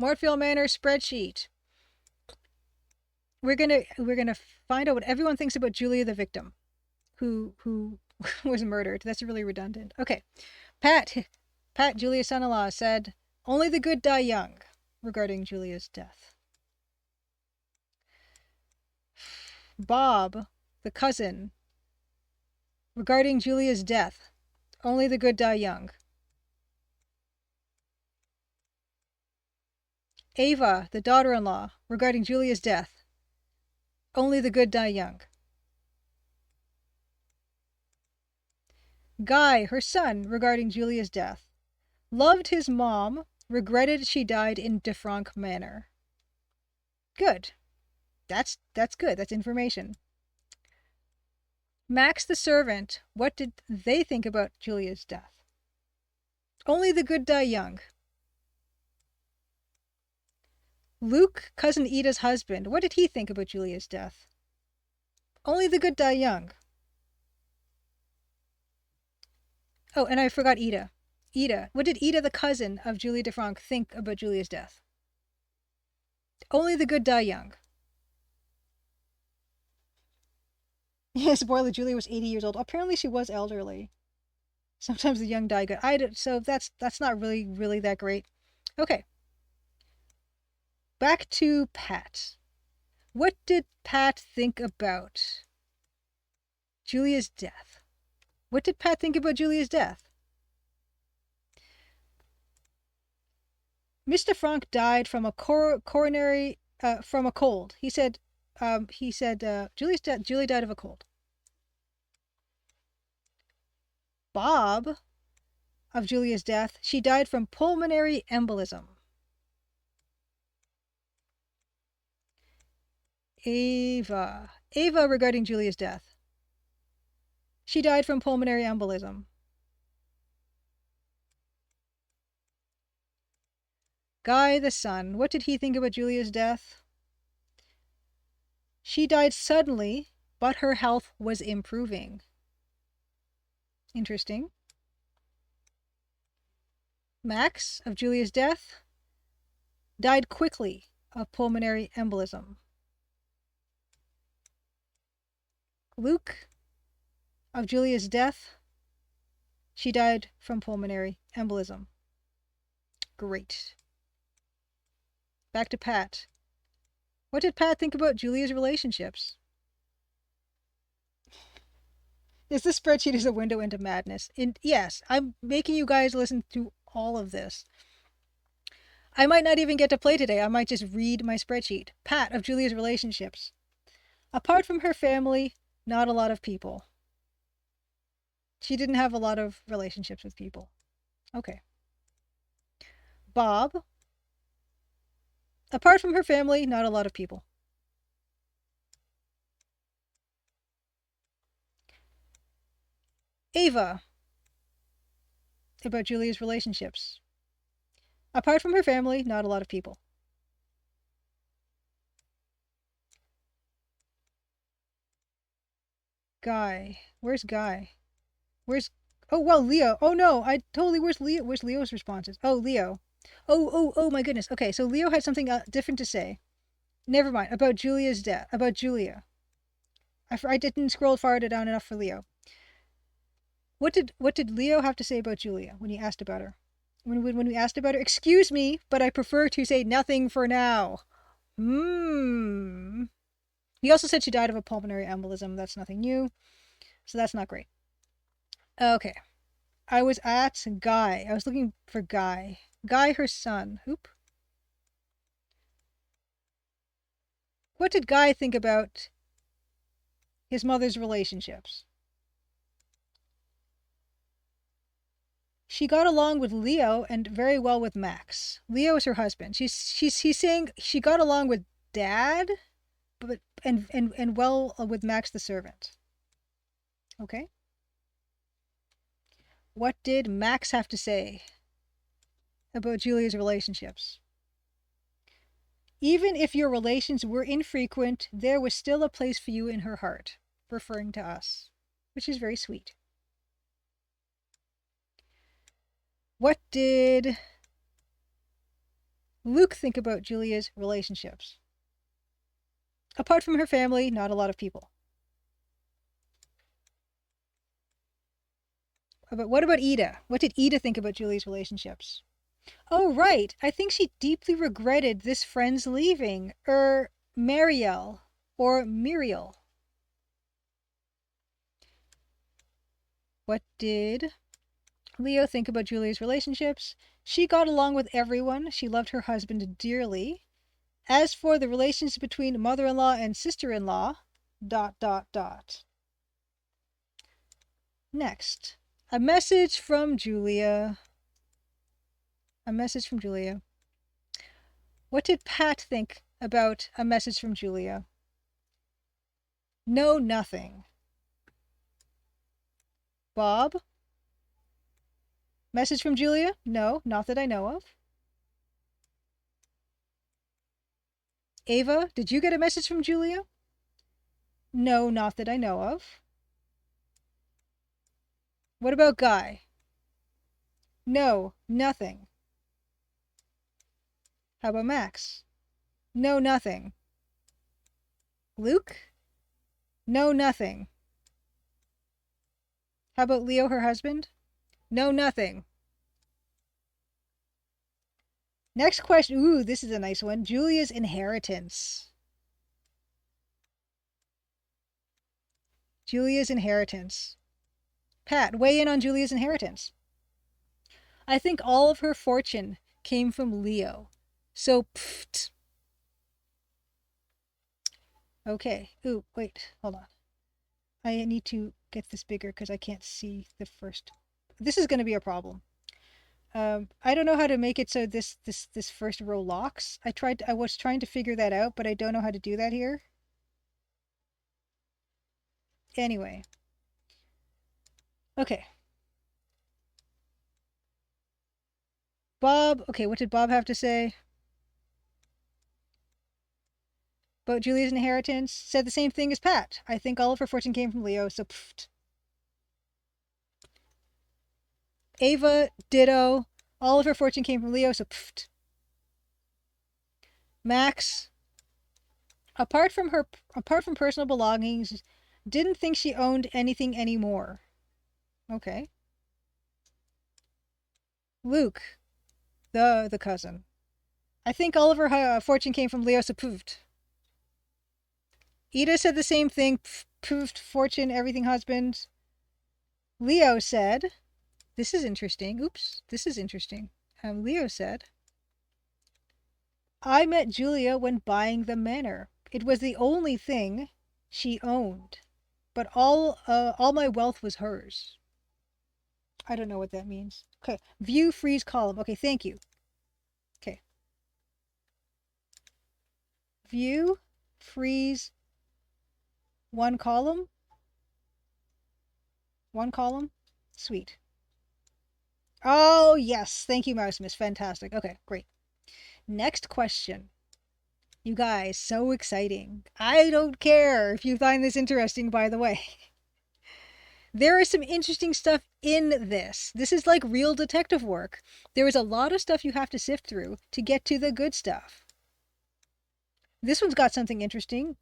Mortville Manor spreadsheet. We're gonna find out what everyone thinks about Julia the victim, who was murdered. That's really redundant. Okay, Pat, Julia's son-in-law, said, "Only the good die young," regarding Julia's death. Bob, the cousin, regarding Julia's death, "Only the good die young." Ava, the daughter-in-law, regarding Julia's death, "Only the good die young." Guy, her son, regarding Julia's death, "Loved his mom, regretted she died in Defranc manner." Good. That's good. That's information. Max the servant, what did they think about Julia's death? "Only the good die young." Luke, cousin Ida's husband, what did he think about Julia's death? "Only the good die young." Oh, and I forgot Ida. Ida, what did Ida, the cousin of Julia Defranc, think about Julia's death? "Only the good die young." Yeah, spoiler, Julia was 80 years old. Apparently she was elderly. Sometimes the young die good. So that's not really that great. Okay. Back to Pat. What did Pat think about Julia's death? What did Pat think about Julia's death? Mr. Frank died from a coronary from a cold. He said Julia died of a cold. Bob, of Julia's death, she died from pulmonary embolism. Ava regarding Julia's death, she died from pulmonary embolism. Guy, the son, what did he think about Julia's death? She died suddenly, but her health was improving. Interesting. Max, of Julia's death, died quickly of pulmonary embolism. Luke, of Julia's death, she died from pulmonary embolism. Great. Back to Pat. What did Pat think about Julia's relationships? This spreadsheet is a window into madness. Yes, I'm making you guys listen to all of this. I might not even get to play today. I might just read my spreadsheet. Pat, of Julia's relationships. Apart from her family, not a lot of people. She didn't have a lot of relationships with people. Okay. Bob. Apart from her family, not a lot of people. Ava. About Julia's relationships. Apart from her family, not a lot of people. Guy. Where's Guy? Oh, well, Leo. Oh, no. Where's Leo? Where's Leo's responses? Oh, Leo. Oh, my goodness. Okay, so Leo had something different to say. Never mind. About Julia's death. About Julia. I didn't scroll far down enough for Leo. What did Leo have to say about Julia when he asked about her? When we asked about her, excuse me, but I prefer to say nothing for now. He also said she died of a pulmonary embolism. That's nothing new. So that's not great. Okay. I was at Guy. I was looking for Guy. Guy, her son. Oop. What did Guy think about his mother's relationships? She got along with Leo and very well with Max. Leo is her husband. He's saying she got along with Dad, but and well with Max the servant. Okay. What did Max have to say about Julia's relationships? Even if your relations were infrequent, there was still a place for you in her heart, referring to us, which is very sweet. What did Luke think about Julia's relationships? Apart from her family, not a lot of people. But what about Ida? What did Ida think about Julia's relationships? Oh, right. I think she deeply regretted this friend's leaving. Mariel. Or Muriel. What did Leo think about Julia's relationships? She got along with everyone. She loved her husband dearly. As for the relations between mother-in-law and sister-in-law, ... Next, a message from Julia. A message from Julia. What did Pat think about a message from Julia? No, nothing. Bob? Message from Julia? No, not that I know of. Ava, did you get a message from Julia? No, not that I know of. What about Guy? No, nothing. How about Max? No, nothing. Luke? No, nothing. How about Leo, her husband? No, nothing. Next question. Ooh, this is a nice one. Julia's inheritance. Julia's inheritance. Pat, weigh in on Julia's inheritance. I think all of her fortune came from Leo. So, pfft. Okay. Ooh, wait. Hold on. I need to get this bigger because I can't see the first. This is going to be a problem. I don't know how to make it so this first row locks. I was trying to figure that out, but I don't know how to do that here. Anyway. Okay. Bob. Okay, what did Bob have to say about Julia's inheritance? Said the same thing as Pat. I think all of her fortune came from Leo, so pfft. Ava, ditto. All of her fortune came from Leo, so pfft. Max, apart from personal belongings, didn't think she owned anything anymore. Okay. Luke, the cousin. I think all of her fortune came from Leo, so pfft. Ida said the same thing. Proved fortune, everything husband. Leo said, this is interesting. Oops, this is interesting. Leo said, I met Julia when buying the manor. It was the only thing she owned, but all my wealth was hers. I don't know what that means. Okay, view freeze column. Okay, thank you. Okay. View freeze one column. One column. Sweet. Oh, yes. Thank you, Mouse Miss. Fantastic. Okay, great. Next question. You guys, so exciting. I don't care if you find this interesting, by the way. There is some interesting stuff in this. This is like real detective work. There is a lot of stuff you have to sift through to get to the good stuff. This one's got something interesting.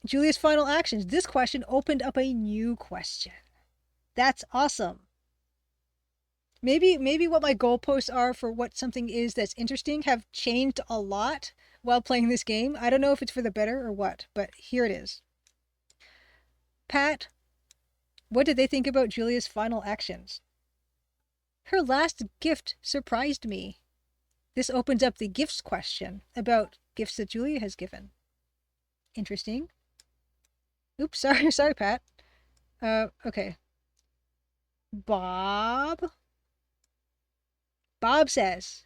Julia's final actions. This question opened up a new question. That's awesome. Maybe what my goalposts are for what something is that's interesting have changed a lot while playing this game. I don't know if it's for the better or what, but here it is. Pat, what did they think about Julia's final actions? Her last gift surprised me. This opens up the gifts question about gifts that Julia has given. Interesting. Oops, sorry, Pat. Okay. Bob says,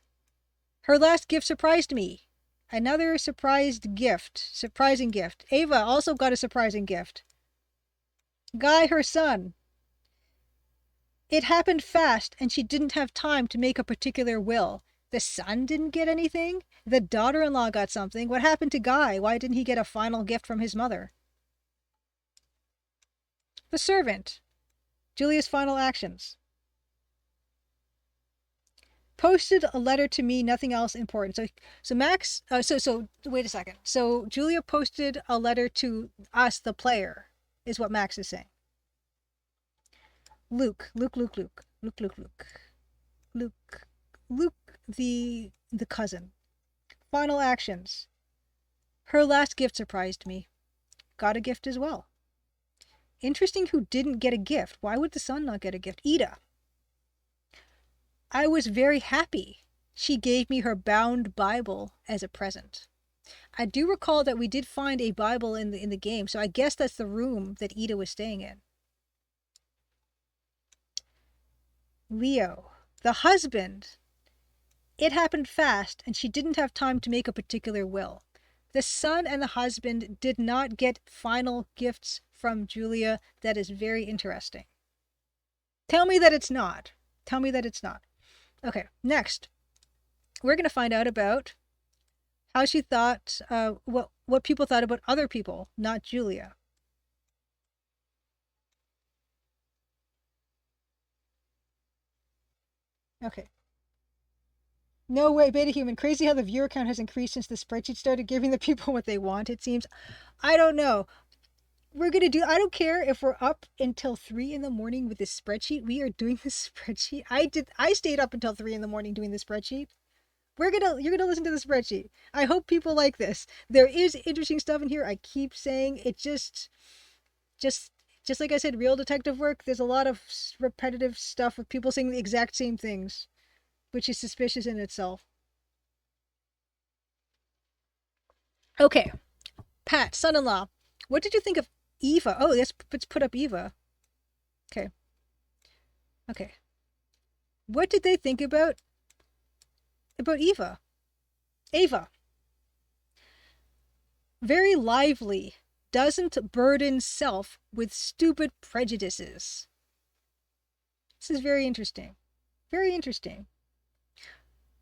her last gift surprised me. Another surprising gift. Ava also got a surprising gift. Guy, her son. It happened fast, and she didn't have time to make a particular will. The son didn't get anything? The daughter-in-law got something. What happened to Guy? Why didn't he get a final gift from his mother? The servant. Julia's final actions. posted a letter to me, nothing else important. So Max, so wait a second. So Julia posted a letter to us, the player, is what Max is saying. Luke, the cousin. Final actions. Her last gift surprised me. Got a gift as well. Interesting who didn't get a gift. Why would the son not get a gift? Ida. I was very happy. She gave me her bound Bible as a present. I do recall that we did find a Bible in the game, so I guess that's the room that Ida was staying in. Leo, the husband. It happened fast, and she didn't have time to make a particular will. The son and the husband did not get final gifts from Julia. That is very interesting. Tell me that it's not. Tell me that it's not. Okay, next. We're going to find out about how she thought, what people thought about other people, not Julia. Okay. No way, Beta Human. Crazy how the viewer count has increased since the spreadsheet started giving the people what they want, it seems. I don't know. I don't care if we're up until 3 in the morning with this spreadsheet. We are doing this spreadsheet. I stayed up until 3 in the morning doing the spreadsheet. You're gonna listen to the spreadsheet. I hope people like this. There is interesting stuff in here. I keep saying it just like I said, real detective work, there's a lot of repetitive stuff of people saying the exact same things, which is suspicious in itself. Okay. Pat, son-in-law, what did you think of Eva? Oh, let's put up Eva. Okay. Okay. What did they think about Eva? Ava. Very lively. Doesn't burden self with stupid prejudices. This is very interesting. Very interesting.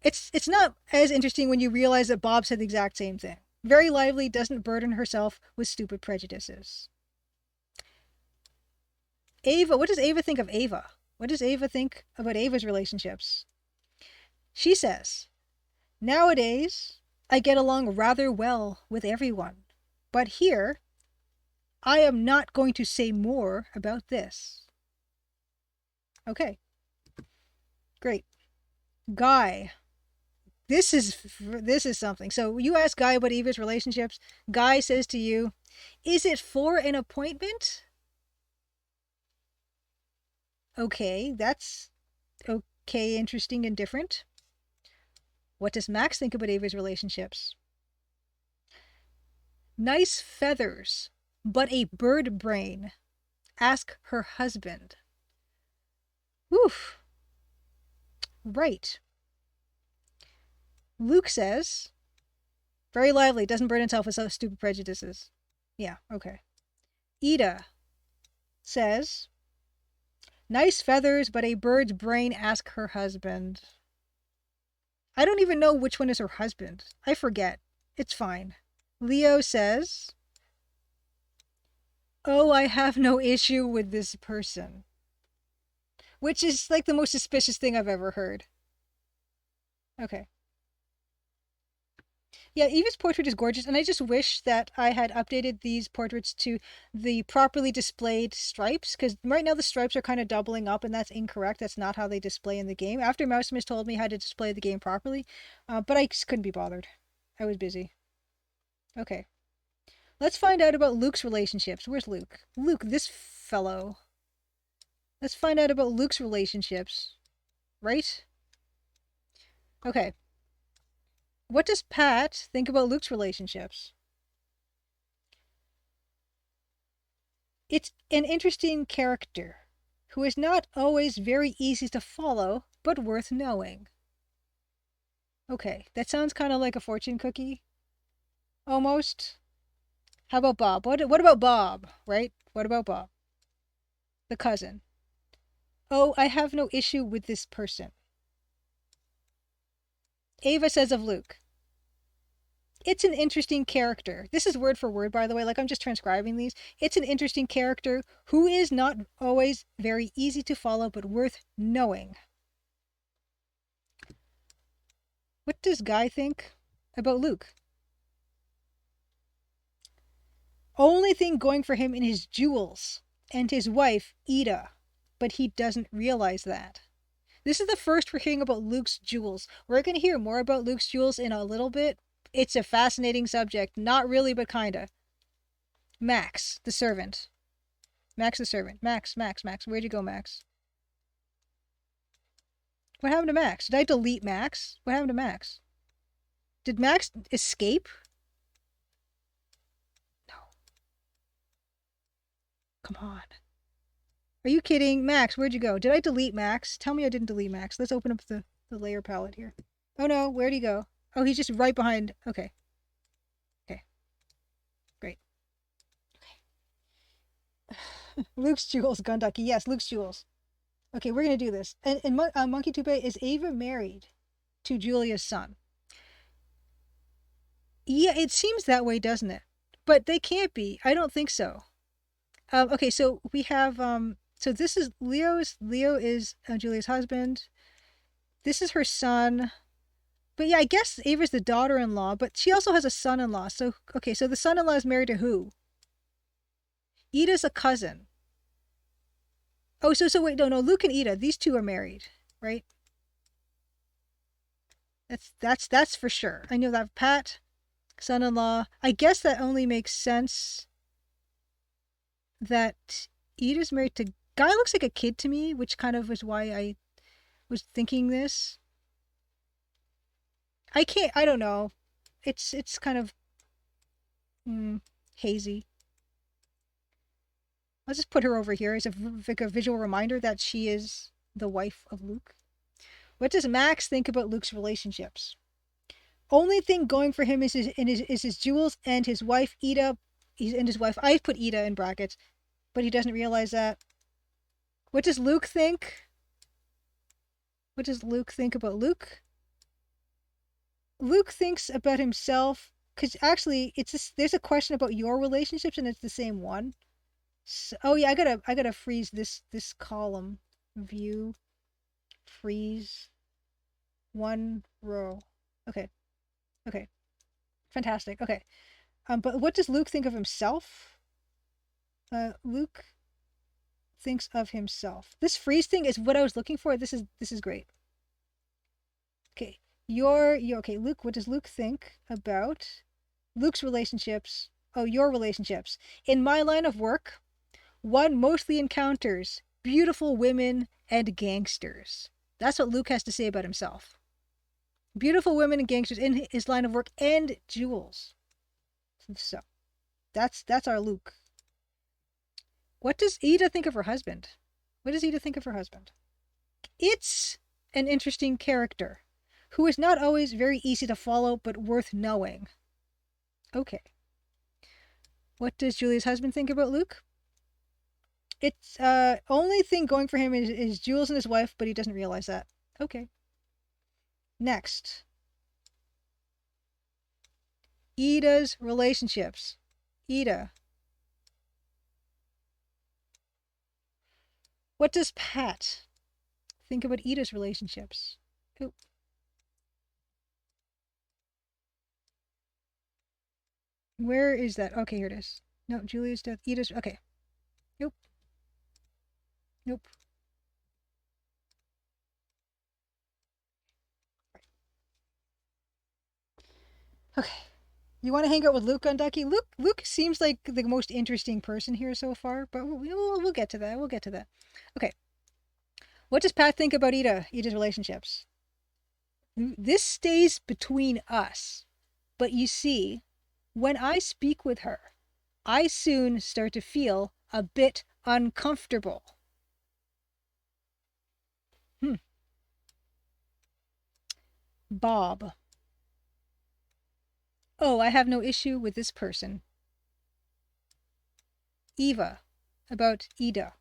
It's not as interesting when you realize that Bob said the exact same thing. Very lively, doesn't burden herself with stupid prejudices. Ava, what does Ava think of Ava? What does Ava think about Ava's relationships? She says, nowadays, I get along rather well with everyone. But here, I am not going to say more about this. Okay. Great. Guy. This is something. So you ask Guy about Eva's relationships. Guy says to you, is it for an appointment? Okay, that's okay, interesting and different. What does Max think about Ava's relationships? Nice feathers, but a bird brain. Ask her husband. Woof. Right. Luke says, very lively, doesn't burden himself with so stupid prejudices. Yeah, okay. Ida says, nice feathers, but a bird's brain. Ask her husband. I don't even know which one is her husband. I forget. It's fine. Leo says, oh, I have no issue with this person. Which is like the most suspicious thing I've ever heard. Okay. Yeah, Eva's portrait is gorgeous, and I just wish that I had updated these portraits to the properly displayed stripes, because right now the stripes are kind of doubling up, and that's incorrect. That's not how they display in the game. After Mousemas told me how to display the game properly, but I just couldn't be bothered. I was busy. Okay. Let's find out about Luke's relationships. Where's Luke? Luke, this fellow. Let's find out about Luke's relationships. Right? Okay. What does Pat think about Luke's relationships? It's an interesting character who is not always very easy to follow, but worth knowing. Okay, that sounds kind of like a fortune cookie. Almost. How about Bob? What about Bob, right? What about Bob? The cousin. Oh, I have no issue with this person. Ava says of Luke, it's an interesting character. This is word for word, by the way, like I'm just transcribing these. It's an interesting character who is not always very easy to follow, but worth knowing. What does Guy think about Luke? Only thing going for him in his jewels and his wife, Ida, but he doesn't realize that. This is the first we're hearing about Luke's jewels. We're going to hear more about Luke's jewels in a little bit. It's a fascinating subject. Not really, but kinda. Max, the servant. Max the servant. Max. Where'd you go, Max? What happened to Max? Did I delete Max? What happened to Max? Did Max escape? No. Come on. Are you kidding? Max, where'd you go? Did I delete Max? Tell me I didn't delete Max. Let's open up the layer palette here. Oh no, where'd he go? Oh, he's just right behind. Okay. Okay. Great. Okay. Luke's jewels, Gundaki. Yes, Luke's jewels. Okay, we're going to do this. And Monkey Toupe, is Ava married to Julia's son? Yeah, it seems that way, doesn't it? But they can't be. I don't think so. Okay, so we have so this is Leo is Julia's husband. This is her son. But yeah, I guess Ava's the daughter-in-law, but she also has a son-in-law. So okay, so the son-in-law is married to who? Ida's a cousin. Oh, so wait, no, Luke and Ida, these two are married, right? That's for sure. I know that. Pat, son-in-law. I guess that only makes sense that Ida's married to Guy. Looks like a kid to me, which kind of was why I was thinking this. I don't know. It's kind of hazy. I'll just put her over here as a visual reminder that she is the wife of Luke. What does Max think about Luke's relationships? Only thing going for him is his jewels and his wife, Ida. And his wife. I put Ida in brackets, but he doesn't realize that. What does Luke think? What does Luke think about Luke? Luke thinks about himself, because actually there's a question about your relationships and it's the same one. So, oh yeah, I gotta freeze this column. View, freeze, one row. Okay, fantastic. Okay, but what does Luke think of himself? Luke thinks of himself. This freeze thing is what I was looking for. This is great. Okay, you're okay, Luke. What does Luke think about Luke's relationships? Oh, your relationships. In my line of work, one mostly encounters beautiful women and gangsters. That's what Luke has to say about himself. Beautiful women and gangsters in his line of work and jewels. So, that's our Luke. What does Ida think of her husband? What does Ida think of her husband? It's an interesting character who is not always very easy to follow, but worth knowing. Okay. What does Julia's husband think about Luke? It's only thing going for him is Jules and his wife, but he doesn't realize that. Okay. Next. Ida's relationships. Ida. What does Pat think about Ida's relationships? Ooh. Where is that? Okay, here it is. No, Julia's death. Ida's. Okay. Nope. Okay. You want to hang out with Luke on Ducky? Luke seems like the most interesting person here so far, but we'll get to that. We'll get to that. Okay. What does Pat think about Ida's relationships? This stays between us. But you see, when I speak with her, I soon start to feel a bit uncomfortable. Bob. Oh, I have no issue with this person. Eva. About Ida.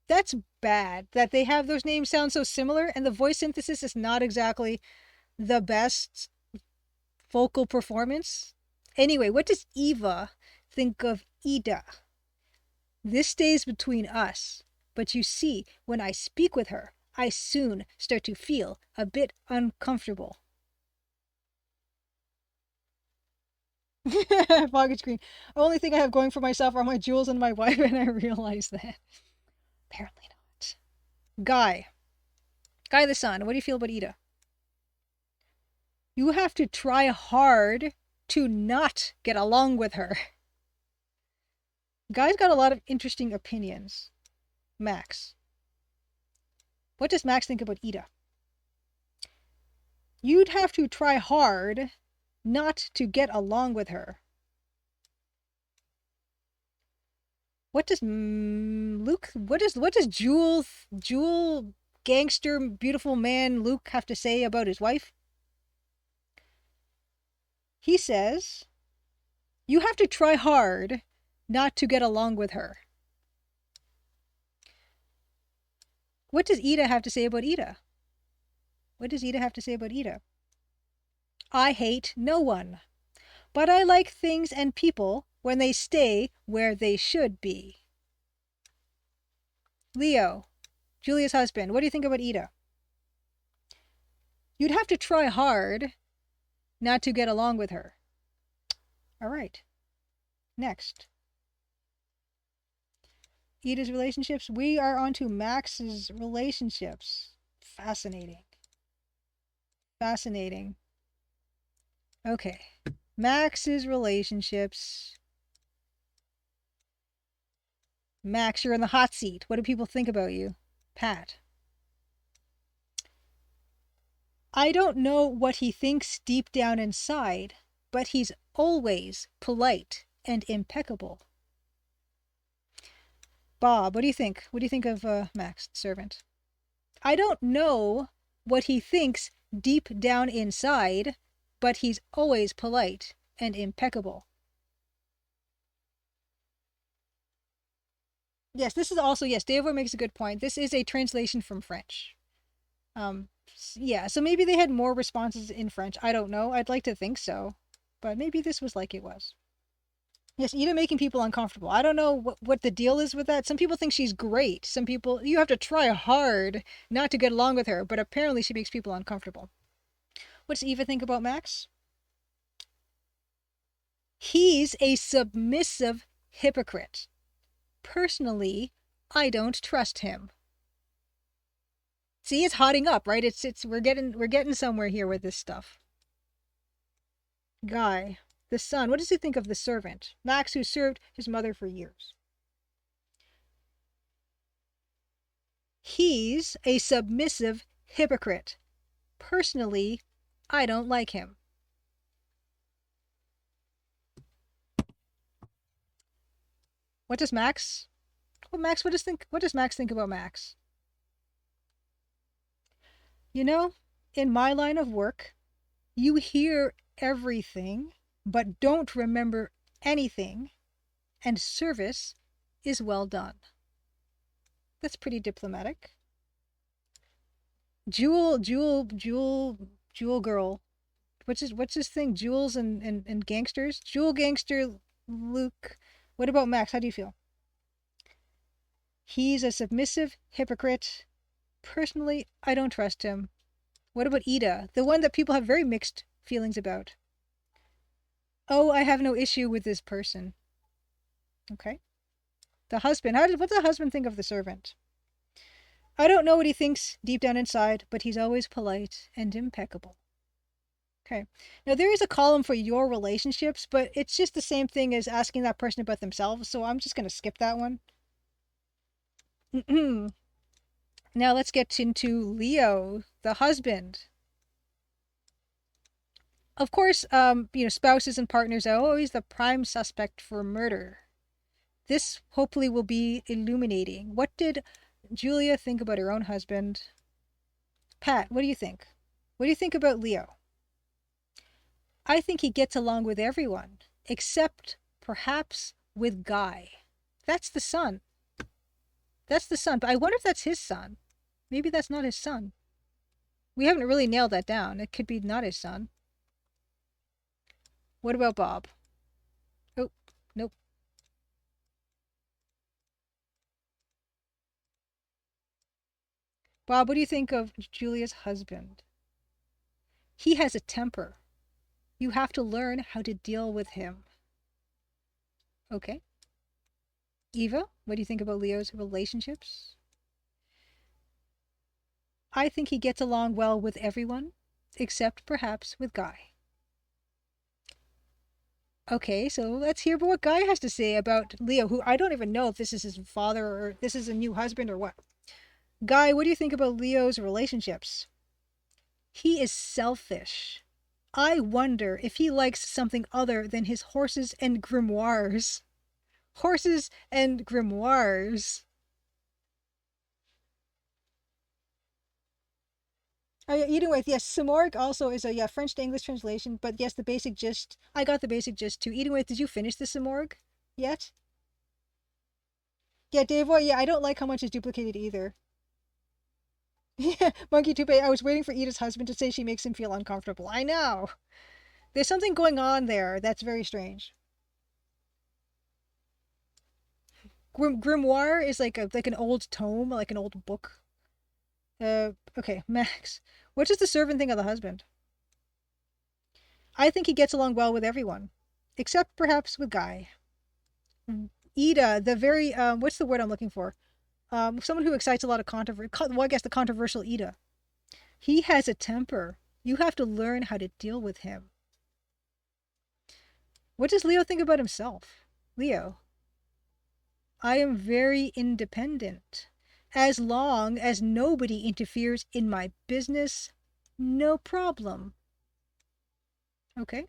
That's bad that they have those names sound so similar, and the voice synthesis is not exactly the best vocal performance. Anyway, what does Eva think of Ida? This stays between us, but you see, when I speak with her, I soon start to feel a bit uncomfortable. Fog screen. Only thing I have going for myself are my jewels and my wife, and I realize that. Apparently not. Guy. Guy the son. What do you feel about Ida? You have to try hard to not get along with her. Guy's got a lot of interesting opinions. Max. What does Max think about Ida? You'd have to try hard not to get along with her. What does Luke? What does Jewel gangster beautiful man Luke have to say about his wife? He says, "You have to try hard not to get along with her." What does Ida have to say about Ida? What does Ida have to say about Ida? I hate no one, but I like things and people when they stay where they should be. Leo, Julia's husband, what do you think about Ida? You'd have to try hard not to get along with her. All right. Next. Ida's relationships. We are on to Max's relationships. Fascinating. Fascinating. Okay. Max's relationships. Max, you're in the hot seat. What do people think about you? Pat. I don't know what he thinks deep down inside, but he's always polite and impeccable. Bob, what do you think? What do you think of Max, the servant? I don't know what he thinks deep down inside, but he's always polite and impeccable. Yes, this is also, yes, Devo makes a good point. This is a translation from French. Yeah, so maybe they had more responses in French. I don't know. I'd like to think so. But maybe this was like it was. Yes, Ida making people uncomfortable. I don't know what the deal is with that. Some people think she's great. Some people, you have to try hard not to get along with her, but apparently she makes people uncomfortable. What does Eva think about Max? He's a submissive hypocrite. Personally, I don't trust him. See, it's hotting up, right? We're getting somewhere here with this stuff. Guy, the son, what does he think of the servant? Max, who served his mother for years. He's a submissive hypocrite. Personally, I don't like him. What does Max? What does Max think about Max? You know, in my line of work, you hear everything but don't remember anything, and service is well done. That's pretty diplomatic. Jewel girl. What's his thing? Jewels and gangsters? Jewel gangster Luke. What about Max? How do you feel? He's a submissive hypocrite. Personally, I don't trust him. What about Ida? The one that people have very mixed feelings about. Oh, I have no issue with this person. Okay. The husband. What does the husband think of the servant? I don't know what he thinks deep down inside, but he's always polite and impeccable. Okay. Now, there is a column for your relationships, but it's just the same thing as asking that person about themselves, so I'm just going to skip that one. Now, let's get into Leo, the husband. Of course, spouses and partners are always the prime suspect for murder. This hopefully will be illuminating. What did Julia think about her own husband? Pat, what do you think? What do you think about Leo? I think he gets along with everyone, except perhaps with Guy. That's the son. That's the son, but I wonder if that's his son. Maybe that's not his son. We haven't really nailed that down. It could be not his son. What about Bob? Oh, nope. Bob, what do you think of Julia's husband? He has a temper. You have to learn how to deal with him. Okay. Eva, what do you think about Leo's relationships? I think he gets along well with everyone, except perhaps with Guy. Okay, so let's hear what Guy has to say about Leo, who I don't even know if this is his father or this is a new husband or what. Guy, what do you think about Leo's relationships? He is selfish. I wonder if he likes something other than his horses and grimoires. Horses and grimoires. Oh yeah, eating with, yes, Samorg also is a French to English translation, but yes, the basic gist. I got the basic gist too. Eating with, did you finish the Samorg yet? Yeah, Dave, well, yeah, I don't like how much is duplicated either. Yeah, Monkey Toupe, I was waiting for Ida's husband to say she makes him feel uncomfortable. I know. There's something going on there that's very strange. Grimoire is like an old tome, like an old book. Okay, Max. What does the servant think of the husband? I think he gets along well with everyone, except perhaps with Guy. Ida, the very what's the word I'm looking for? Someone who excites a lot of controversy. Well, I guess the controversial Ida. He has a temper. You have to learn how to deal with him. What does Leo think about himself? Leo, I am very independent. As long as nobody interferes in my business, no problem. Okay.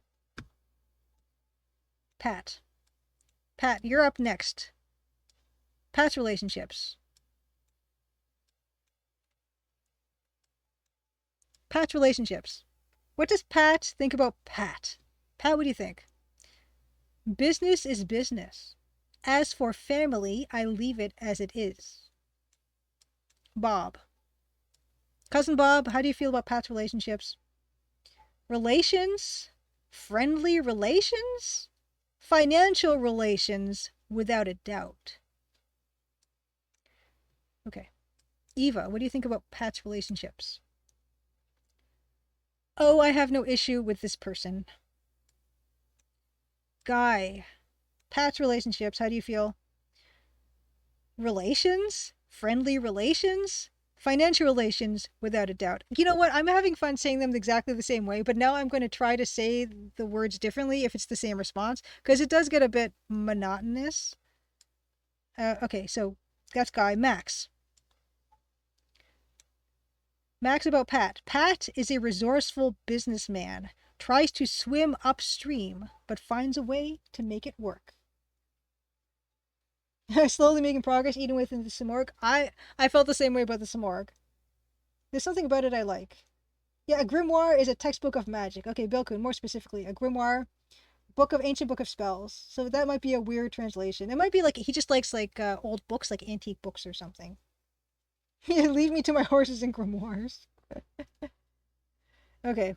Pat. Pat, you're up next. Pat's relationships. Pat's relationships. What does Pat think about Pat? Pat, what do you think? Business is business. As for family, I leave it as it is. Bob. Cousin Bob, how do you feel about Pat's relationships? Relations? Friendly relations? Financial relations, without a doubt. Okay. Eva, what do you think about Pat's relationships? Oh, I have no issue with this person. Guy. Pat's relationships, how do you feel? Relations? Friendly relations? Financial relations, without a doubt. You know what? I'm having fun saying them exactly the same way, but now I'm going to try to say the words differently if it's the same response, because it does get a bit monotonous. Okay, so that's Guy. Max. Max about Pat. Pat is a resourceful businessman, tries to swim upstream, but finds a way to make it work. Slowly making progress, eating within the Samorg. I felt the same way about the Samorg. There's something about it I like. Yeah, a grimoire is a textbook of magic. Okay, Bilkun, more specifically, a grimoire, ancient book of spells. So that might be a weird translation. It might be like he just likes like old books, like antique books or something. Yeah, leave me to my horses and grimoires. Okay.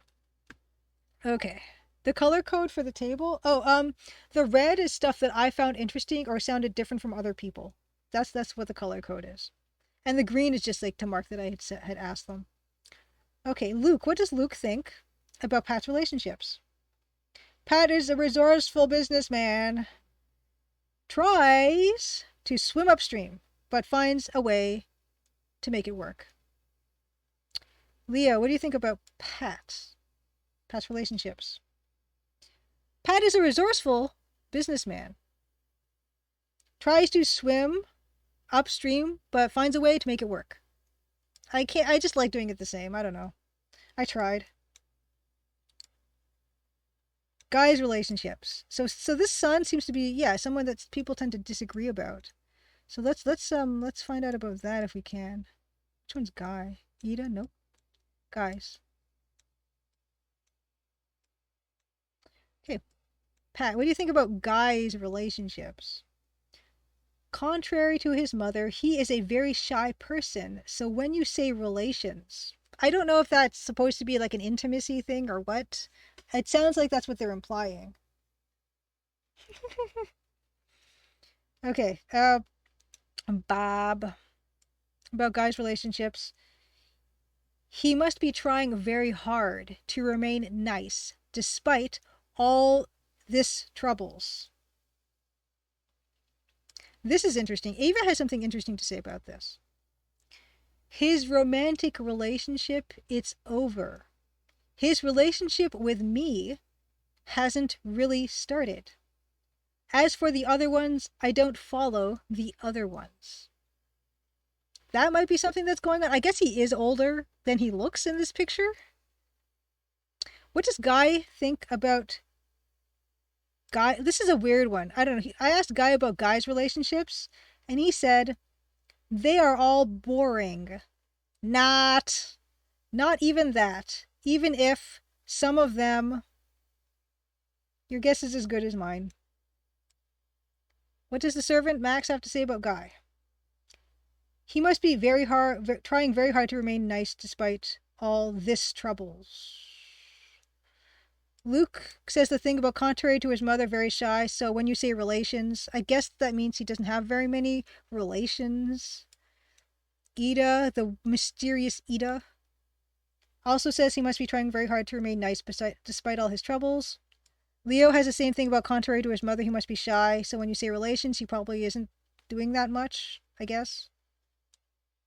Okay. The color code for the table. Oh, the red is stuff that I found interesting or sounded different from other people. That's what the color code is. And the green is just like to mark that I had asked them. Okay, Luke. What does Luke think about Pat's relationships? Pat is a resourceful businessman. Tries to swim upstream, but finds a way to make it work. Leo, what do you think about Pat's relationships? Pat is a resourceful businessman. Tries to swim upstream, but finds a way to make it work. I just like doing it the same. I don't know. I tried. Guys' relationships. So this son seems to be someone that people tend to disagree about. So let's find out about that if we can. Which one's Guy? Ida? Nope. Guys. Okay. Pat, what do you think about Guy's relationships? Contrary to his mother, he is a very shy person. So when you say relations, I don't know if that's supposed to be like an intimacy thing or what. It sounds like that's what they're implying. Okay. Bob. About Guy's relationships. He must be trying very hard to remain nice, despite all this troubles. This is interesting. Ava has something interesting to say about this. His romantic relationship, it's over. His relationship with me hasn't really started. As for the other ones, I don't follow the other ones. That might be something that's going on. I guess he is older than he looks in this picture. What does Guy think about Guy? This is a weird one. I don't know. I asked Guy about Guy's relationships, and he said, they are all boring. Not even that. Even if some of them, your guess is as good as mine. What does the servant Max have to say about Guy? He must be trying very hard to remain nice despite all this troubles. Luke says the thing about contrary to his mother, very shy. So when you say relations, I guess that means he doesn't have very many relations. Ida, the mysterious Ida, also says he must be trying very hard to remain nice despite all his troubles. Leo has the same thing about contrary to his mother, he must be shy. So when you say relations, he probably isn't doing that much, I guess.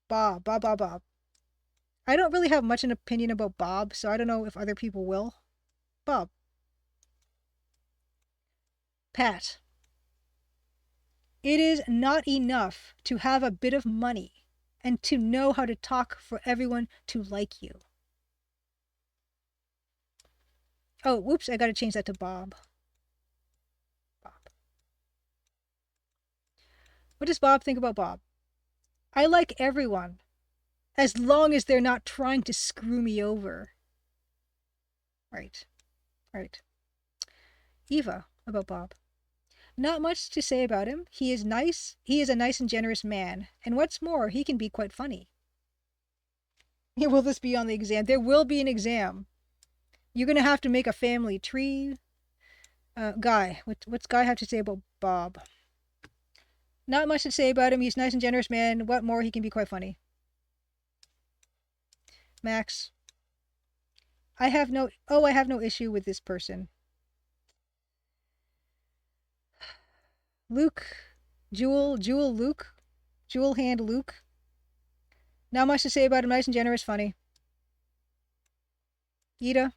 Bob. I don't really have much an opinion about Bob, so I don't know if other people will. Bob. Pat. It is not enough to have a bit of money and to know how to talk for everyone to like you. Oh, whoops, I gotta change that to Bob. Bob. What does Bob think about Bob? I like everyone, as long as they're not trying to screw me over. Right. Eva, about Bob. Not much to say about him. He is nice. He is a nice and generous man. And what's more, he can be quite funny. Will this be on the exam? There will be an exam. You're going to have to make a family tree. Guy. What's Guy have to say about Bob? Not much to say about him. He's a nice and generous man. What more, he can be quite funny. Max. I have no issue with this person. Luke. Jewel hand Luke. Not much to say about him. Nice and generous, funny. Ida.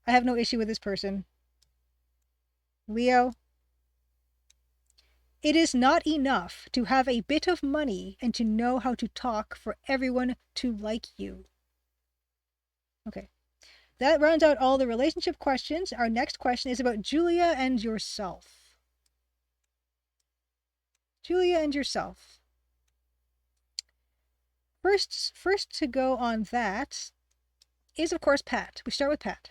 I have no issue with this person. Leo. It is not enough to have a bit of money and to know how to talk for everyone to like you. Okay. That rounds out all the relationship questions. Our next question is about Julia and yourself. Julia and yourself. First to go on that is, of course, Pat. We start with Pat.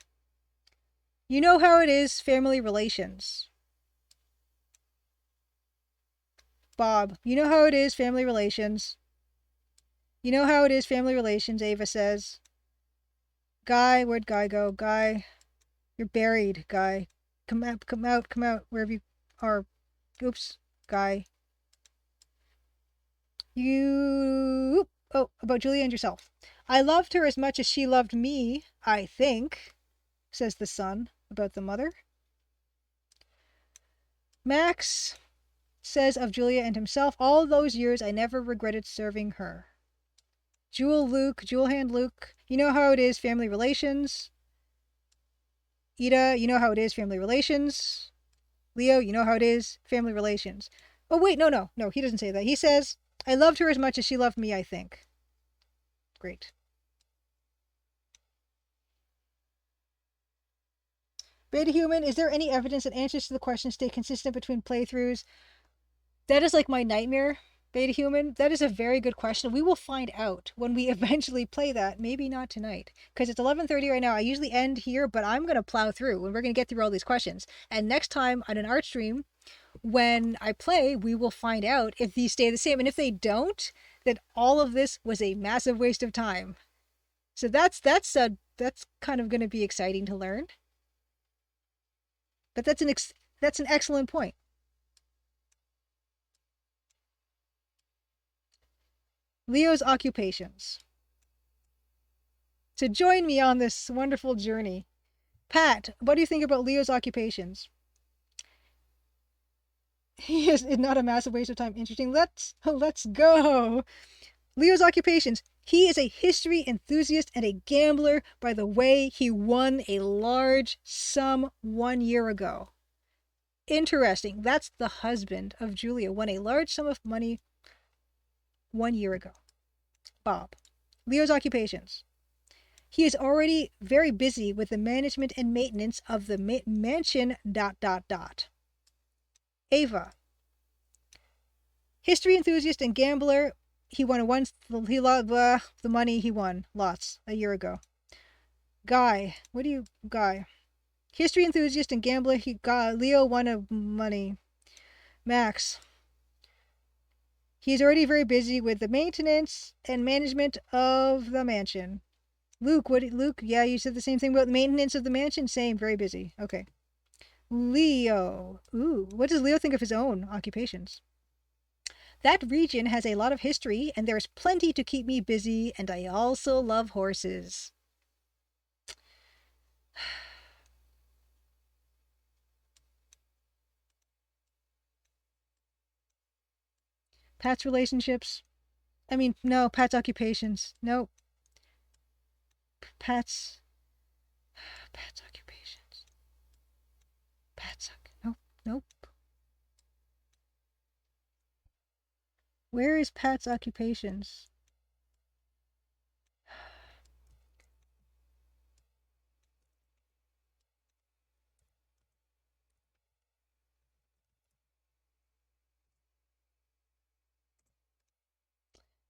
You know how it is, family relations. Bob, you know how it is, family relations. You know how it is, family relations, Ava says. Guy, where'd Guy go? Guy, you're buried, Guy. Come out, wherever you are. Oops, Guy. About Julia and yourself. I loved her as much as she loved me, I think, says the son about the mother. Max says of Julia and himself, all those years I never regretted serving her. Jewel hand Luke, you know how it is, family relations. Ida, you know how it is, family relations. Leo, you know how it is, family relations. Oh wait, no, he doesn't say that. He says, I loved her as much as she loved me, I think. Great. Beta Human, is there any evidence that answers to the question stay consistent between playthroughs? That is like my nightmare, Beta Human. That is a very good question. We will find out when we eventually play that. Maybe not tonight, because it's 11:30 right now. I usually end here, but I'm going to plow through, and we're going to get through all these questions. And next time on an art stream, when I play, we will find out if these stay the same. And if they don't, then all of this was a massive waste of time. So that's kind of going to be exciting to learn. But that's an excellent point. Leo's occupations. To join me on this wonderful journey. Pat, what do you think about Leo's occupations? He is not a massive waste of time. Interesting. Let's go. Leo's occupations. He is a history enthusiast and a gambler. By the way, he won a large sum 1 year ago. Interesting. That's the husband of Julia. Won a large sum of money 1 year ago. Bob. Leo's occupations. He is already very busy with the management and maintenance of the mansion. Ava. History enthusiast and gambler. He lost the money he won. Lots. A year ago. Guy. Guy. History enthusiast and gambler. Leo won a money. Max. He's already very busy with the maintenance and management of the mansion. Luke, yeah, you said the same thing about the maintenance of the mansion? Same, very busy. Okay. Leo. Ooh, what does Leo think of his own occupations? That region has a lot of history, and there's plenty to keep me busy, and I also love horses. Pat's relationships. No, Pat's occupations. Nope. Pat's occupations. Nope. Where is Pat's occupations?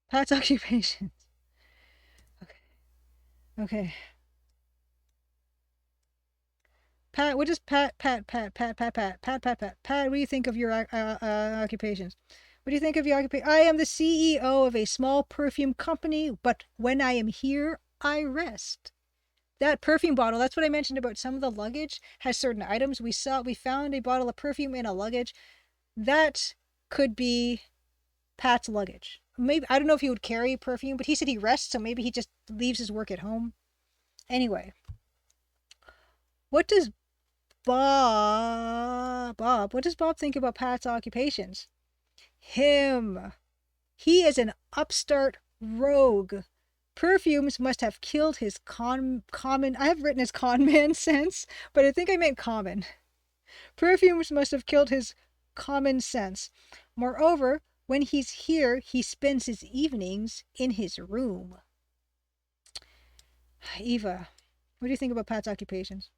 Pat's occupations. Okay. Pat, what does Pat, what do you think of your occupations? What do you think of your occupation? I am the CEO of a small perfume company, but when I am here, I rest. That perfume bottle, that's what I mentioned about some of the luggage, has certain items. We found a bottle of perfume in a luggage. That could be Pat's luggage. Maybe, I don't know if he would carry perfume, but he said he rests, so maybe he just leaves his work at home. Anyway. What does what does Bob think about Pat's occupations? Him. He is an upstart rogue. Perfumes must have killed his common. I have written his con man sense, but I think I meant common. Perfumes must have killed his common sense. Moreover, when he's here, he spends his evenings in his room. Eva, what do you think about Pat's occupations?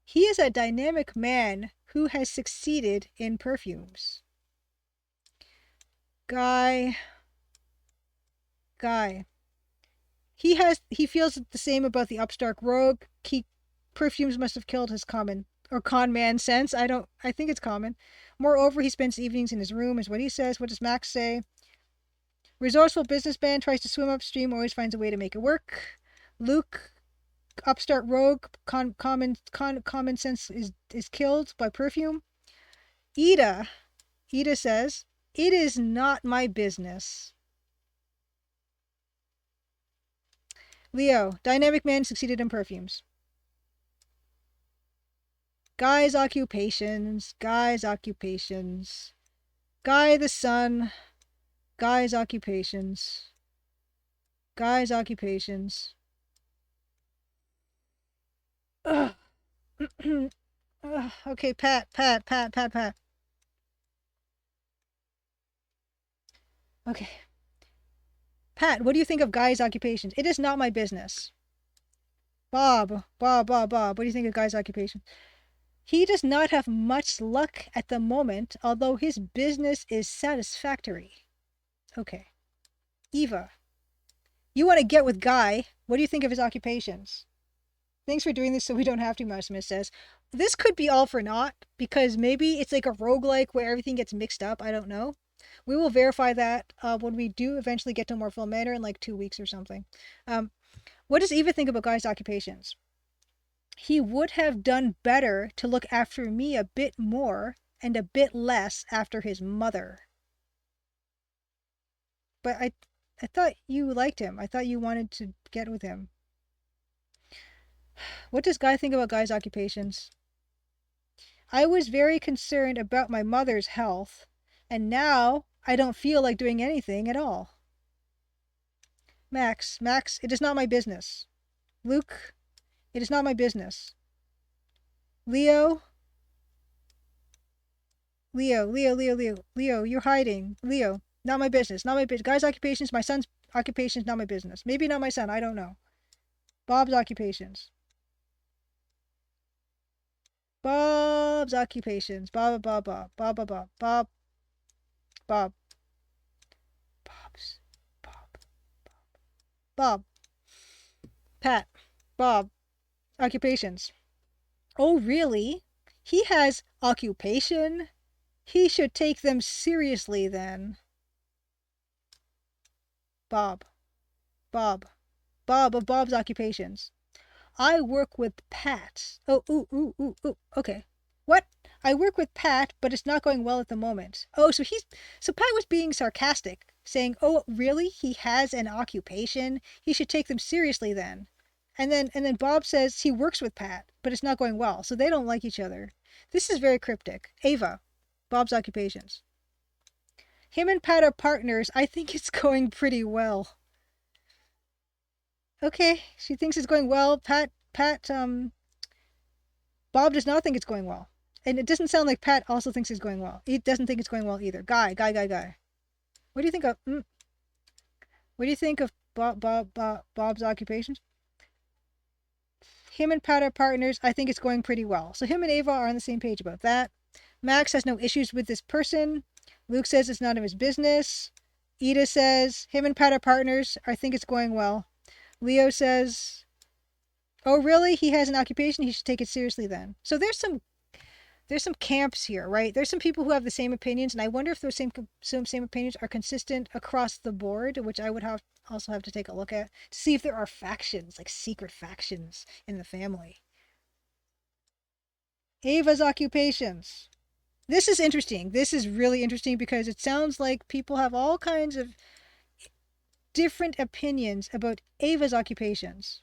He is a dynamic man who has succeeded in perfumes. Guy. He feels the same about the upstart rogue. Perfumes must have killed his con man sense. I think it's common. Moreover, he spends evenings in his room, is what he says. What does Max say? Resourceful businessman tries to swim upstream, always finds a way to make it work. Luke, upstart rogue, common sense is killed by perfume. Ida says, it is not my business. Leo, dynamic man succeeded in perfumes. Guy's occupations. Guy the son. Guy's occupations. Ugh. Okay, Pat. Okay. Pat, what do you think of Guy's occupations? It is not my business. Bob. What do you think of Guy's occupation? He does not have much luck at the moment, although his business is satisfactory. Okay. Eva. You want to get with Guy. What do you think of his occupations? Thanks for doing this so we don't have to, Smith says. This could be all for naught, because maybe it's like a roguelike where everything gets mixed up. I don't know. We will verify that when we do eventually get to Mortville Manor in like 2 weeks or something. What does Eva think about Guy's occupations? He would have done better to look after me a bit more and a bit less after his mother. But I thought you liked him. I thought you wanted to get with him. What does Guy think about Guy's occupations? I was very concerned about my mother's health, and now I don't feel like doing anything at all. Max, it is not my business. Luke, it is not my business. Leo, you're hiding. Leo, not my business. Not my business. Guy's occupations, my son's occupations, not my business. Maybe not my son, I don't know. Bob's occupations. Bob's occupations. Bob. Bob's. Bob. Pat. Bob. Occupations. Oh, really? He has occupation? He should take them seriously then. Bob of Bob's occupations. I work with Pat. Oh, ooh. Okay. What? I work with Pat, but it's not going well at the moment. Oh, so Pat was being sarcastic, saying, "Oh, really? He has an occupation? He should take them seriously then." And then Bob says he works with Pat, but it's not going well, so they don't like each other. This is very cryptic. Ava, Bob's occupations. Him and Pat are partners. I think it's going pretty well. Okay, she thinks it's going well. Bob does not think it's going well. And it doesn't sound like Pat also thinks it's going well. He doesn't think it's going well either. Guy. What do you think of Bob's occupations? Him and Pat are partners. I think it's going pretty well. So him and Ava are on the same page about that. Max has no issues with this person. Luke says it's none of his business. Ida says him and Pat are partners. I think it's going well. Leo says, "Oh, really? He has an occupation. He should take it seriously then." So there's some camps here, right? There's some people who have the same opinions, and I wonder if those same opinions are consistent across the board, which I would also have to take a look at to see if there are factions, like secret factions in the family. Ava's occupations. This is interesting. This is really interesting because it sounds like people have all kinds of different opinions about Ava's occupations.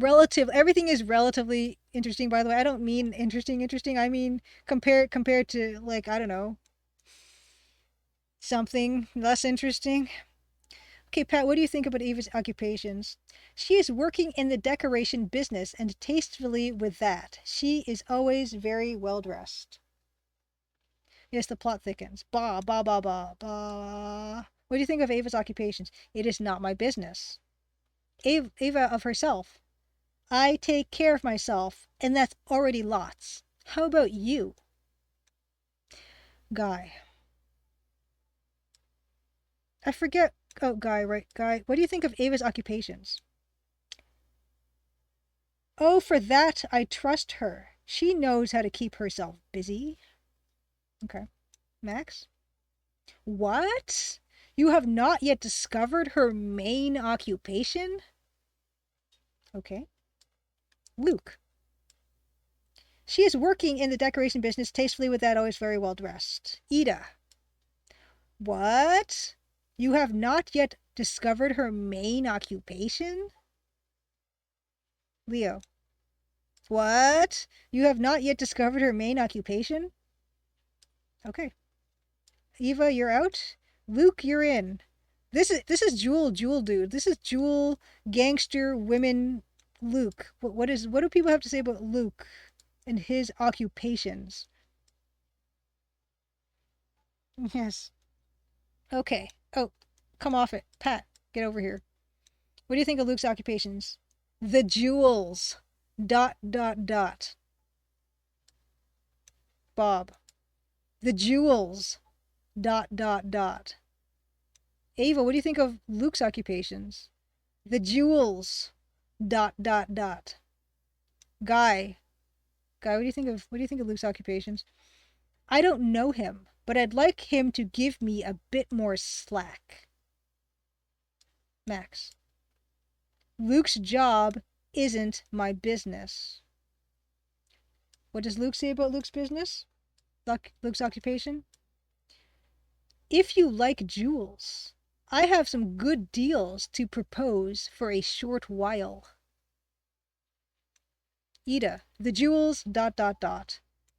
Everything is relatively interesting, by the way. I don't mean interesting. I mean compared to, like, I don't know, something less interesting. Okay, Pat, what do you think about Ava's occupations? She is working in the decoration business and tastefully with that. She is always very well dressed. Yes, the plot thickens. Ba. What do you think of Ava's occupations? It is not my business. Ava of herself. I take care of myself, and that's already lots. How about you? Guy. I forget. Oh, Guy, right? Guy. What do you think of Ava's occupations? Oh, for that, I trust her. She knows how to keep herself busy. Okay. Max? What? You have not yet discovered her main occupation? Okay. Luke. She is working in the decoration business tastefully with that, always very well dressed. Ida. What? You have not yet discovered her main occupation? Leo. What? You have not yet discovered her main occupation? Okay. Eva, you're out. Luke, you're in. This is Jewel dude. This is Jewel gangster women Luke. What do people have to say about Luke and his occupations? Yes. Okay. Oh, come off it. Pat, get over here. What do you think of Luke's occupations? The jewels. ... Bob. The jewels. ... Ava, what do you think of Luke's occupations? The jewels. ... Guy, what do you think of Luke's occupations? I don't know him, but I'd like him to give me a bit more slack. Max. Luke's job isn't my business. What does Luke say about Luke's business? Luke's occupation? If you like jewels, I have some good deals to propose for a short while. Ida, the jewels, ...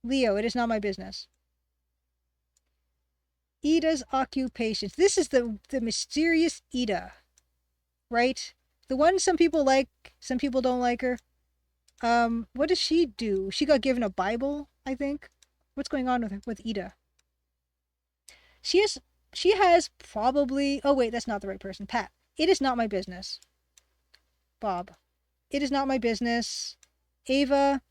Leo, it is not my business. Ida's occupations. This is the mysterious Ida, right? The one some people like, some people don't like her. What does she do? She got given a Bible, I think. What's going on with Ida? She has probably. Oh wait, that's not the right person. Pat. It is not my business. Bob. It is not my business. Ava.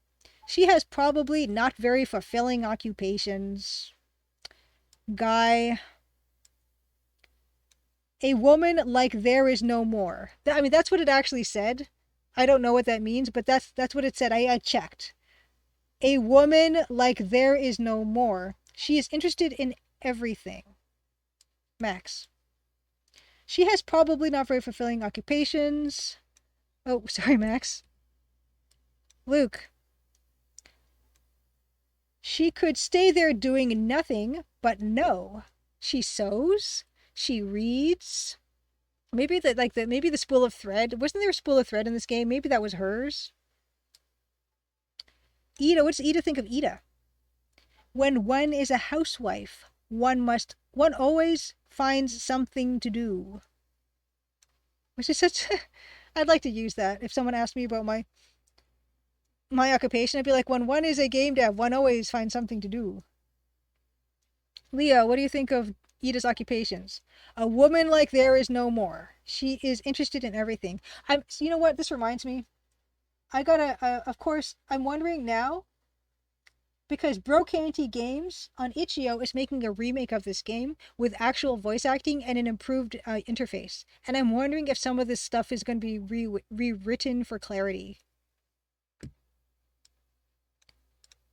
She has probably not very fulfilling occupations. Guy. A woman like there is no more. I mean, that's what it actually said. I don't know what that means, but that's what it said. I checked. A woman like there is no more. She is interested in everything. Max. She has probably not very fulfilling occupations. Oh, sorry, Max. Luke. She could stay there doing nothing, but no. She sews. She reads. Maybe maybe the spool of thread. Wasn't there a spool of thread in this game? Maybe that was hers. Ida, what does Ida think of Ida? When one is a housewife, one always finds something to do. Which is such I'd like to use that. If someone asked me about my occupation, I'd be like, when one is a game dev, one always finds something to do. Leo, what do you think of Ida's occupations? A woman like there is no more. She is interested in everything. You know what? This reminds me. I gotta, of course, I'm wondering now, because Brocanty Games on Itch.io is making a remake of this game with actual voice acting and an improved interface. And I'm wondering if some of this stuff is going to be rewritten for clarity.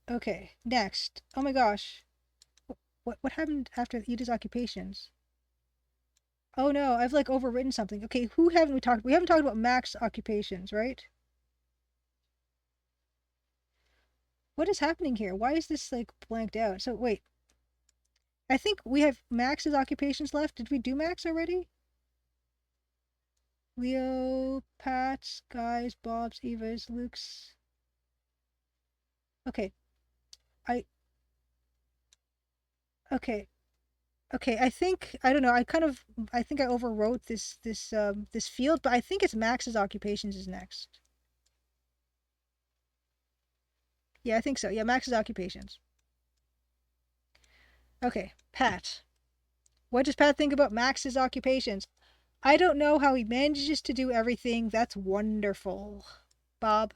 Okay, next. Oh my gosh. What happened after Ida's occupations? Oh no, I've like overwritten something. Okay, who haven't we talked? We haven't talked about Mac's occupations, right? What is happening here? Why is this like blanked out? So wait. I think we have Max's occupations left. Did we do Max already? Leo, Pat's, Guy's, Bob's, Eva's, Luke's. Okay. Okay, I think I don't know. I think I overwrote this field, but I think it's Max's occupations is next. Yeah, I think so. Yeah, Max's occupations. Okay, Pat. What does Pat think about Max's occupations? I don't know how he manages to do everything. That's wonderful. Bob.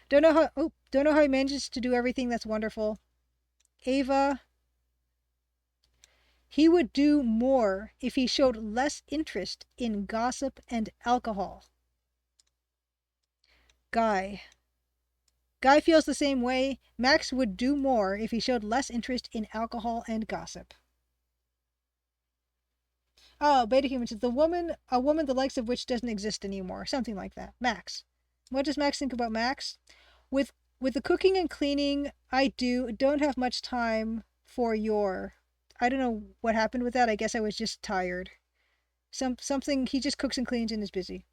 Don't know how he manages to do everything. That's wonderful. Ava. He would do more if he showed less interest in gossip and alcohol. Guy. Guy feels the same way. Max would do more if he showed less interest in alcohol and gossip. Oh, Beta Human says a woman the likes of which doesn't exist anymore. Something like that. Max. What does Max think about Max? With the cooking and cleaning, I don't have much time for your... I don't know what happened with that. I guess I was just tired. Something, he just cooks and cleans and is busy.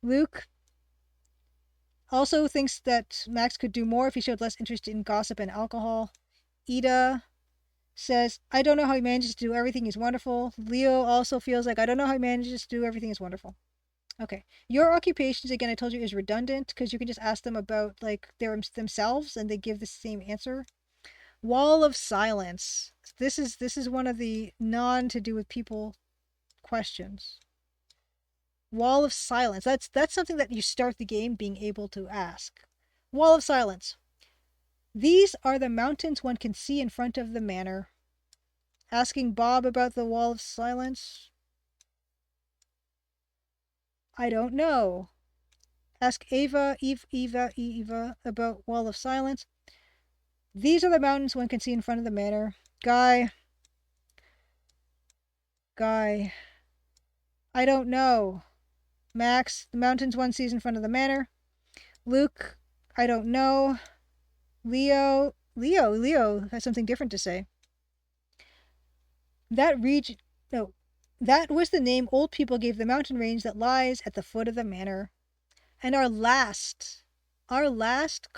Luke also thinks that Max could do more if he showed less interest in gossip and alcohol. Ida says, I don't know how he manages to do everything. He's wonderful. Leo also feels like, I don't know how he manages to do everything. Is wonderful. Okay. Your occupations, again, I told you, is redundant because you can just ask them about like themselves and they give the same answer. Wall of silence. This is one of the to do with people questions. Wall of silence. That's something that you start the game being able to ask. Wall of silence. These are the mountains one can see in front of the manor. Asking Bob about the wall of silence. I don't know. Ask Eva about wall of silence. These are the mountains one can see in front of the manor. Guy. I don't know. Max, the mountains one sees in front of the manor. Luke, I don't know. Leo has something different to say. That was the name old people gave the mountain range that lies at the foot of the manor. And our last our last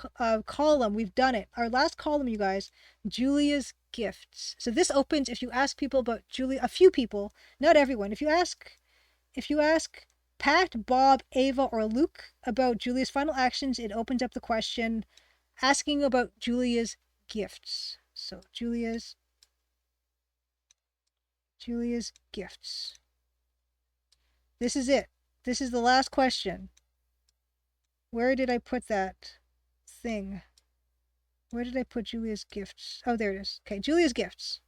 column. We've done it. Our last column, you guys, Julia's gifts. So this opens if you ask people about Julia, a few people, not everyone. If you ask Pat, Bob, Ava, or Luke about Julia's final actions, it opens up the question asking about Julia's gifts. So Julia's gifts. This is it. This is the last question. Where did I put that thing? Where did I put Julia's gifts? Oh, there it is. Okay, Julia's gifts.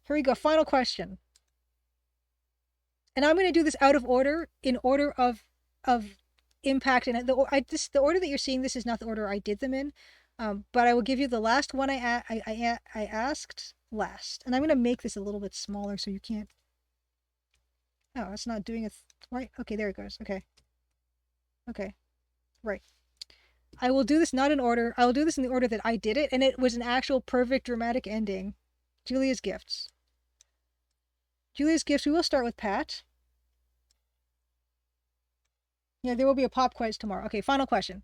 Here we go. Final question. And I'm going to do this out of order, in order of impact. And the order that you're seeing this is not the order I did them in. But I will give you the last one I asked last. And I'm going to make this a little bit smaller so you can't. Oh, it's not doing it right. Okay, there it goes. Okay. Okay. Right. I will do this not in order. I will do this in the order that I did it, and it was an actual perfect dramatic ending. Julia's gifts. Julia's gifts. We will start with Pat. Yeah, there will be a pop quiz tomorrow. Okay, final question.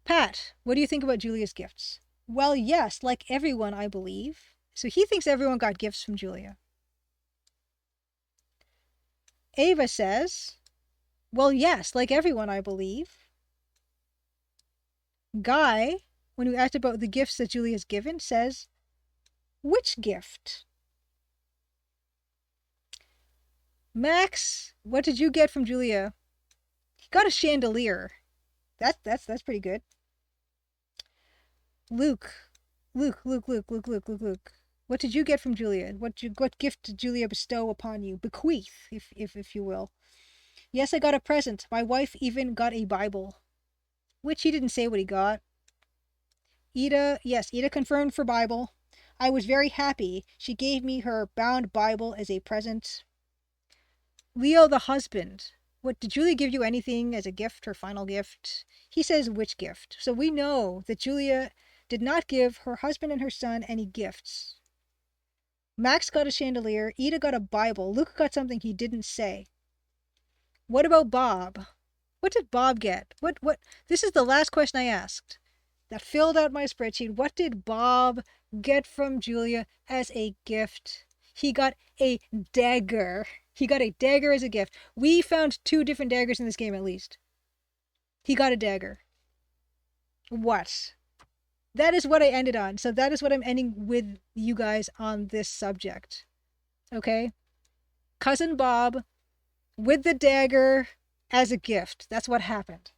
Pat, what do you think about Julia's gifts? Well, yes, like everyone, I believe. So he thinks everyone got gifts from Julia. Ava says, well, yes, like everyone, I believe. Guy, when we asked about the gifts that Julia's given, says, which gift? Max, what did you get from Julia? He got a chandelier. That's pretty good. Luke. What did you get from Julia? What gift did Julia bestow upon you? Bequeath, if you will. Yes, I got a present. My wife even got a Bible. Which he didn't say what he got. Ida confirmed for Bible. I was very happy. She gave me her bound Bible as a present. Leo, the husband. What, did Julia give you anything as a gift, her final gift? He says which gift. So we know that Julia did not give her husband and her son any gifts. Max got a chandelier. Ida got a Bible. Luke got something he didn't say. What about Bob? What did Bob get? What? This is the last question I asked that filled out my spreadsheet. What did Bob get from Julia as a gift? He got a dagger. He got a dagger as a gift. We found 2 different daggers in this game at least. He got a dagger. What? That is what I ended on. So that is what I'm ending with you guys on this subject. Okay? Cousin Bob with the dagger as a gift. That's what happened.